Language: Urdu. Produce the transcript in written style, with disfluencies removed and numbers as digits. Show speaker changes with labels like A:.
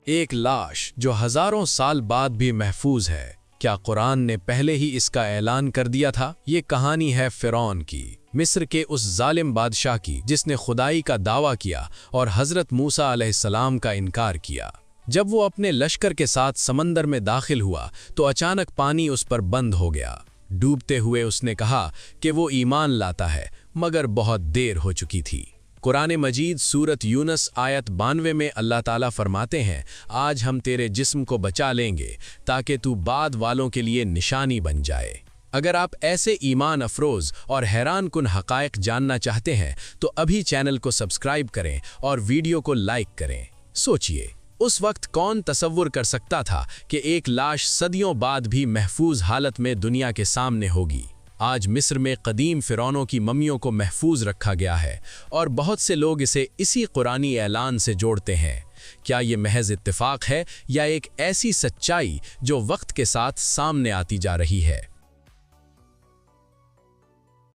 A: ایک لاش جو ہزاروں سال بعد بھی محفوظ ہے، کیا قرآن نے پہلے ہی اس کا اعلان کر دیا تھا؟ یہ کہانی ہے فرعون کی، مصر کے اس ظالم بادشاہ کی جس نے خدائی کا دعویٰ کیا اور حضرت موسیٰ علیہ السلام کا انکار کیا۔ جب وہ اپنے لشکر کے ساتھ سمندر میں داخل ہوا تو اچانک پانی اس پر بند ہو گیا۔ ڈوبتے ہوئے اس نے کہا کہ وہ ایمان لاتا ہے، مگر بہت دیر ہو چکی تھی۔ قرآن مجید سورت یونس آیت 92 میں اللہ تعالیٰ فرماتے ہیں، آج ہم تیرے جسم کو بچا لیں گے تاکہ تو بعد والوں کے لیے نشانی بن جائے۔ اگر آپ ایسے ایمان افروز اور حیران کن حقائق جاننا چاہتے ہیں تو ابھی چینل کو سبسکرائب کریں اور ویڈیو کو لائک کریں۔ سوچئے، اس وقت کون تصور کر سکتا تھا کہ ایک لاش صدیوں بعد بھی محفوظ حالت میں دنیا کے سامنے ہوگی؟ آج مصر میں قدیم فرعونوں کی ممیوں کو محفوظ رکھا گیا ہے اور بہت سے لوگ اسے اسی قرآنی اعلان سے جوڑتے ہیں۔ کیا یہ محض اتفاق ہے یا ایک ایسی سچائی جو وقت کے ساتھ سامنے آتی جا رہی ہے؟